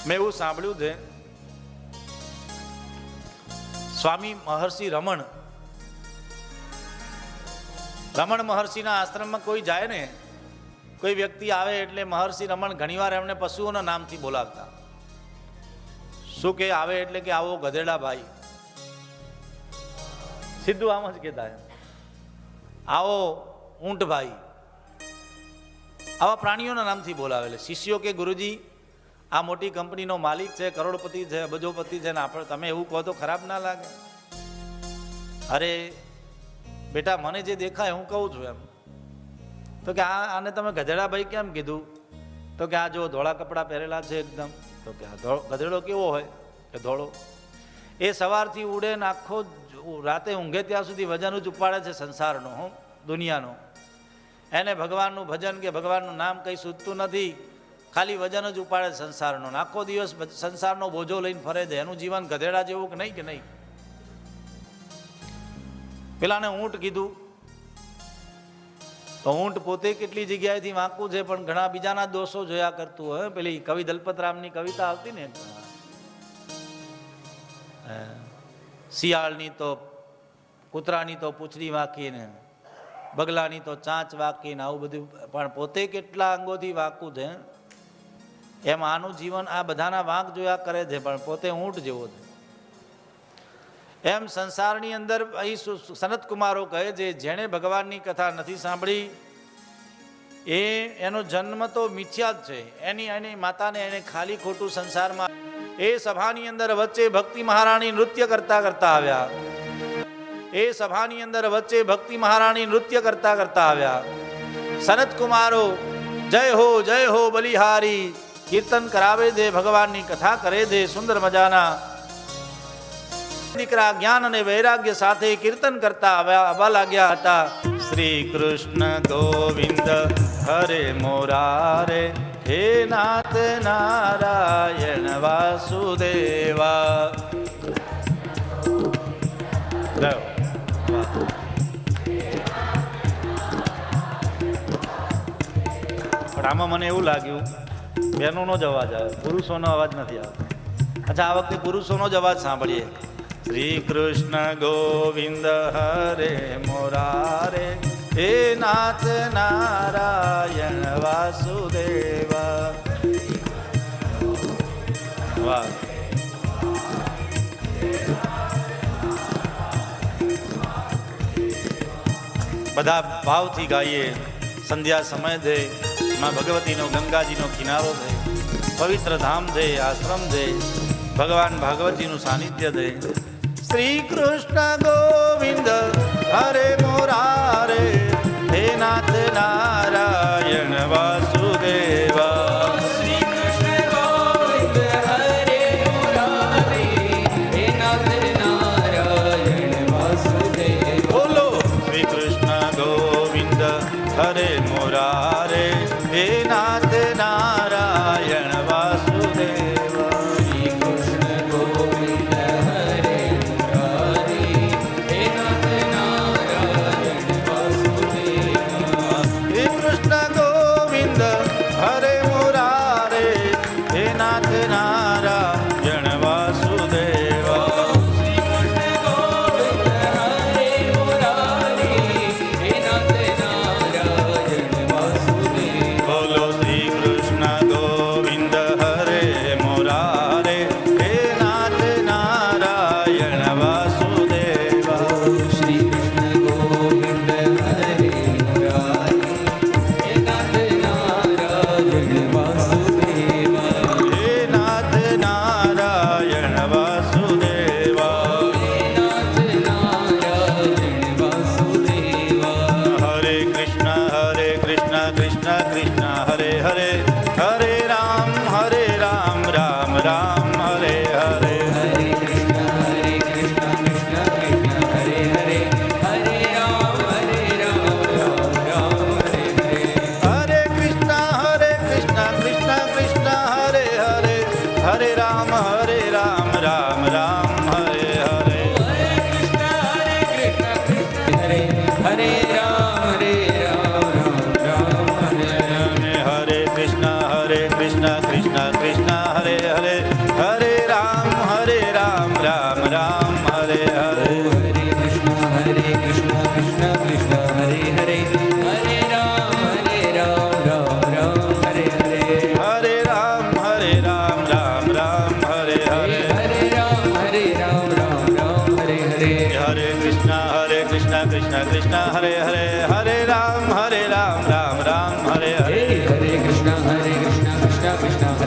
મેં એવું સાંભળ્યું છે, સ્વામી મહર્ષિ રમણ મહર્ષિના આશ્રમમાં કોઈ જાય ને, કોઈ વ્યક્તિ આવે એટલે મહર્ષિ રમણ ઘણીવાર એમને પશુઓના નામથી બોલાવતા. શું કે આવે એટલે કે આવો ગધેડા ભાઈ, સીધું આમ જ કહેતા, આવો ઊંટ ભાઈ, આવા પ્રાણીઓના નામથી બોલાવેલે. શિષ્યો કે ગુરુજી આ મોટી કંપનીનો માલિક છે, કરોડપતિ છે, અબજોપતિ છે ને આપણે તમે એવું કહો તો ખરાબ ના લાગે? અરે બેટા મને જે દેખાય હું કહું છું એમ. તો કે આને તમે ગધેડાભાઈ કેમ કીધું? તો કે આ જો ધોળા કપડાં પહેરેલા છે એકદમ. તો કે ગધેડો કેવો હોય? કે ધોળો. એ સવારથી ઉડે ને આખો રાતે ઊંઘે ત્યાં સુધી વજન જ ઉપાડે છે સંસારનો, દુનિયાનો. એને ભગવાનનું ભજન કે ભગવાનનું નામ કંઈ સૂઝતું નથી, ખાલી વજન જ ઉપાડે સંસારનો. આખો દિવસ સંસારનો બોજો લઈને ફરે છે. એનું જીવન ગધેડા જેવું કે નહીં? કે નહીં? પેલાને ઊંટ કીધું તો ઊંટ પોતે કેટલી જગ્યાએથી વાંકું છે, પણ ઘણા બીજાના દોષો જોયા કરતું હોય. પેલી કવિ દલપતરામની કવિતા આવતી ને, શિયાળની તો કૂતરાની તો પૂંછડી વાંકીને, બગલાની તો ચાંચ વાંકીને, આવું બધું. પણ પોતે કેટલા અંગોથી વાંકું છે. એમ આનું જીવન આ બધાના વાંક જોયા કરે છે, પણ પોતે ઊંટ જેવો છે. એમ સંસારની અંદર અહીં સનત કુમારો કહે છે, જેણે ભગવાનની કથા નથી સાંભળી એનો જન્મ તો મિથ્યા જ છે. એની માતાને એને ખાલી ખોટું સંસારમાં. એ સભાની અંદર વચ્ચે ભક્તિ મહારાણી નૃત્ય કરતા કરતા આવ્યા. એ સભાની અંદર વચ્ચે ભક્તિ મહારાણી નૃત્ય કરતા કરતા આવ્યા. સનત કુમારો જય હો બલિહારી કીર્તન કરાવે છે, ભગવાનની કથા કરે છે. સુંદર મજાના દીકરા જ્ઞાન અને વૈરાગ્ય સાથે કીર્તન કરતા આવવા લાગ્યા હતા. શ્રી કૃષ્ણ ગોવિંદ હરે મોરારે, હે નાથ નારાયણ વાસુદેવા. પણ આમાં મને એવું લાગ્યું બહેનોનો જ અવાજ આવે, પુરુષોનો અવાજ નથી આવતો. અચ્છા, આ વખતે પુરુષોનો જ અવાજ સાંભળીએ. શ્રી કૃષ્ણ ગોવિંદ હરે મોરારે, હે નાથ નારાયણ વાસુદેવા. વાહ! બધા ભાવથી ગાઈએ. સંધ્યા સમય છે, માં ભગવતીનો ગંગાજીનો કિનારો છે, પવિત્ર ધામ છે, આશ્રમ છે, ભગવાન ભાગવતીનું સાનિધ્ય છે. શ્રી કૃષ્ણ ગોવિંદ હરે મોરારે, હે નાથ નારાયણ વાસુદેવા. શ્રી કૃષ્ણ ગોવિંદ હરે મોરારે, હે નાથ નારાયણ વાસુદેવા. બોલો શ્રી કૃષ્ણ ગોવિંદ હરે મોરારે, હે નાથ નારાયણ વાસુદેવા. શ્રી કૃષ્ણ ગોવિંદ હરે મોરારે, હે નાથ નારાયણ વાસુદેવા. શ્રી કૃષ્ણ ગોવિંદ હરે મોરારે, હે નાથ નારાયણ વાસુદેવા. શ્રી કૃષ્ણ ગોવિંદ હરે મોરારે, હે નાથ નારાયણ વાસુદેવા. બોલો શ્રી કૃષ્ણ ગોવિંદ હરે મોરારે, હે નાથ નારાયણ વાસુદેવા. શ્રી કૃષ્ણ ગોવિંદ હરે મોરારે, હે નાથ નારાયણ વાસુદેવા. હે નાથ નારાયણ વાસુદેવા. નાથ નારાયણ વાસુદેવા. હરે કૃષ્ણ કૃષ્ણ કૃષ્ણ હરે હરે, હરે રામ રામ રામ હરે હરે. હરે કૃષ્ણ કૃષ્ણ કૃષ્ણ હરે હરે, હરે રામ રામ રામ હરે હરે. હરે કૃષ્ણ કૃષ્ણ કૃષ્ણ હરે હરે, હરે રામ રામ રામ હરે હરે. હરે કૃષ્ણ કૃષ્ણ હરે હરે રામ રામ રામ હરે હરે. હરે કૃષ્ણ કૃષ્ણ કૃષ્ણ હરે હરે,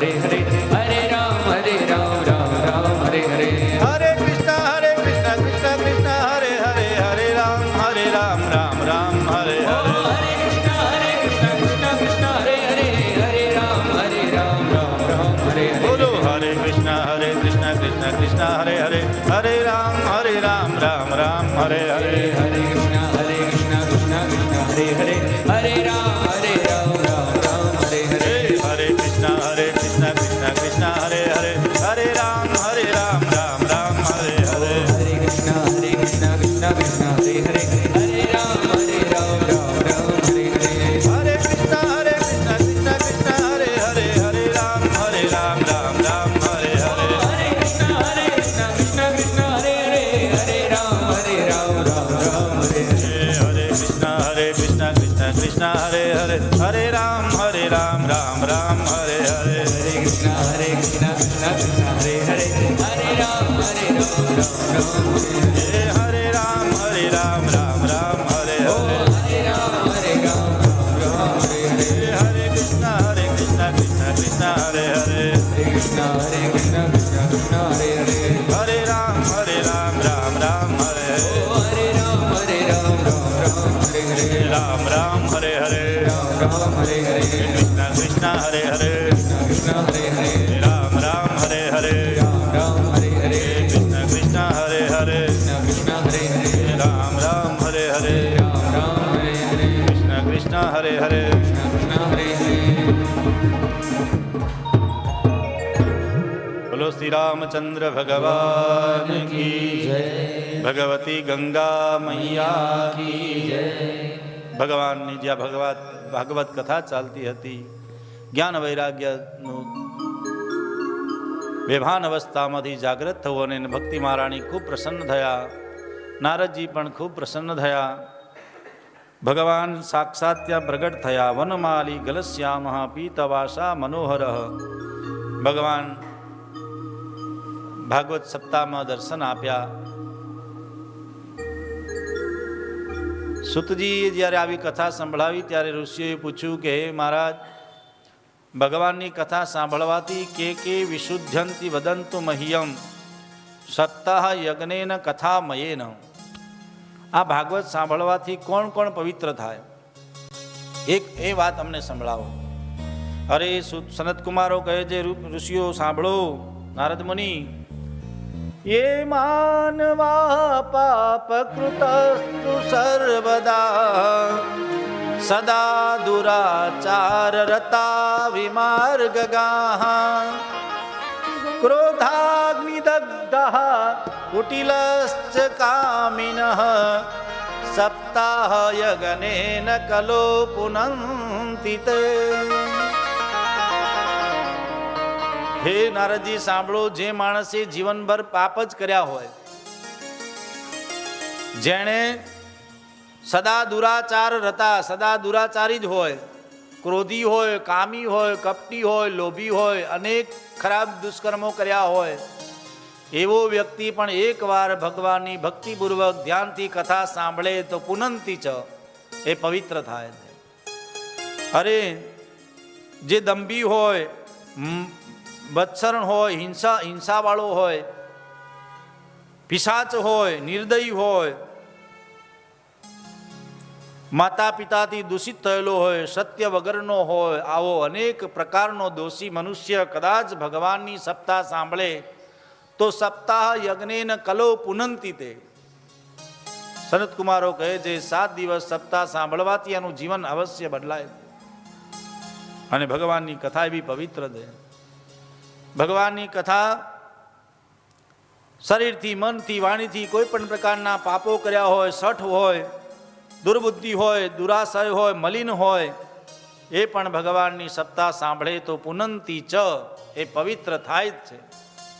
હરે હરે હરે રામ રામ રામ હરે હરે હરે કૃષ્ણ કૃષ્ણ કૃષ્ણ હરે હરે હરે રામ રામ રામ હરે ઓ હરે હરે કૃષ્ણ કૃષ્ણ કૃષ્ણ હરે હરે હરે રામ રામ હરે હરે બોલો હરે કૃષ્ણ કૃષ્ણ કૃષ્ણ હરે હરે હરે રામ રામ રામ હરે હરે હરે કૃષ્ણ કૃષ્ણ કૃષ્ણ હરે હરે હરે રામ રામ હરે હરે હરે કૃષ્ણ કૃષ્ણ કૃષ્ણ હરે હરે હરે રામ રામ રામ હરે હરે હરે કૃષ્ણ કૃષ્ણ કૃષ્ણ હરે હરે હરે રામ રામ હરે હરે હરે કૃષ્ણ કૃષ્ણ કૃષ્ણ હરે હરે હરે રામ રામ રામ હરે હરે હરે કૃષ્ણ કૃષ્ણ કૃષ્ણ હરે હરે હરે રામ રામ હરે હરે હરે કૃષ્ણ કૃષ્ણ કૃષ્ણ હરે હરે હરે રામ રામ હરે હરે હરે કૃષ્ણ કૃષ્ણ કૃષ્ણ હરે હરે હરે રામ હરે રામ રામ રામ હરે ઓ હરે હરે રામ રામ હરે હરે હરે કૃષ્ણ કૃષ્ણ કૃષ્ણ હરે હરે હરે કૃષ્ણ કૃષ્ણ કૃષ્ણ હરે હરે હરે રામ રામ રામ હરે ઓ હરે રામ હરે હરે રામ હરે હરે રામ હરે હરે કૃષ્ણ કૃષ્ણ હરે હરે કૃષ્ણ હરે હરે રામ હરે હરે રામ હરે હરે કૃષ્ણ કૃષ્ણ હરે હરે કૃષ્ણ હરે હરે રામ હરે હરે રામ હરે હરે કૃષ્ણ કૃષ્ણ હરે હરે કૃષ્ણ હરે હરે બોલો શ્રી રામચંદ્ર ભગવાન કી જય ભગવતી ગંગા મૈયા કી ભગવાનની જ્યાં ભાગવત કથા ચાલતી હતી, જ્ઞાન વૈરાગ્યનું બેભાન અવસ્થામાંથી જાગૃત થવું અને ભક્તિ મહારાણી ખૂબ પ્રસન્ન થયા. નારદજી પણ ખૂબ પ્રસન્ન થયા. ભગવાન સાક્ષાત ત્યાં પ્રગટ થયા. વનમાલી ગલશ્યામ પીતવાસા મનોહર. ભગવાન ભાગવત સપ્તાહમાં દર્શન આપ્યા. સુતજીએ જ્યારે આવી કથા સંભળાવી ત્યારે ઋષિઓએ પૂછ્યું કે હે મહારાજ, ભગવાનની કથા સાંભળવાથી કે વિશુદ્ધંતિ વદંતુ મહ્યમ સપ્તાહ યજ્ઞેન કથા મયેન. આ ભાગવત સાંભળવાથી કોણ કોણ પવિત્ર થાય? એક એ વાત અમને સંભળાવો. અરે સનત કુમારો કહે છે, ઋષિઓ સાંભળો. નારદ મુનિ, ये मानवा पापकृतस्तु सर्वदा सदा दुराचार रता विमार्गगाः क्रोधाग्निदग्धः कुटिलश्च कामिनः सप्ताह यज्ञेन कलो पुनन्ति ते. હે નારદજી સાંભળો, જે માણસે જીવનભર પાપ જ કર્યા હોય, જેણે સદા દુરાચાર રતા, સદા દુરાચારી જ હોય, ક્રોધી હોય, કામી હોય, કપટી હોય, લોભી હોય, અનેક ખરાબ દુષ્કર્મો કર્યા હોય, એવો વ્યક્તિ પણ એકવાર ભગવાનની ભક્તિપૂર્વક ધ્યાનથી કથા સાંભળે તો પુનંતી ચ, એ પવિત્ર થાય છે. અરે જે દંભી હોય, બત્સરણ હોય, હિંસાવાળો હોય, પિશાચ હોય, નિર્દયી હોય, માતા પિતાથી દૂષિત થયેલો હોય, સત્ય વગરનો હોય, આવો અનેક પ્રકારનો દોષી મનુષ્ય કદાચ ભગવાનની સપ્તાહ સાંભળે તો સપ્તાહ યજ્ઞેન કલો પુનંતિ તે. સનત કુમારો કહે છે, 7 દિવસ સપ્તાહ સાંભળવાથી એનું જીવન અવશ્ય બદલાય. અને ભગવાનની કથા એવી પવિત્ર છે. ભગવાનની કથા શરીરથી, મનથી, વાણીથી કોઈ પણ પ્રકારના પાપો કર્યા હોય, સઠ હોય, દુર્બુદ્ધિ હોય, દુરાશય હોય, મલિન હોય, એ પણ ભગવાનની સપ્તાહ સાંભળે તો પુનંતી ચ, એ પવિત્ર થાય જ છે.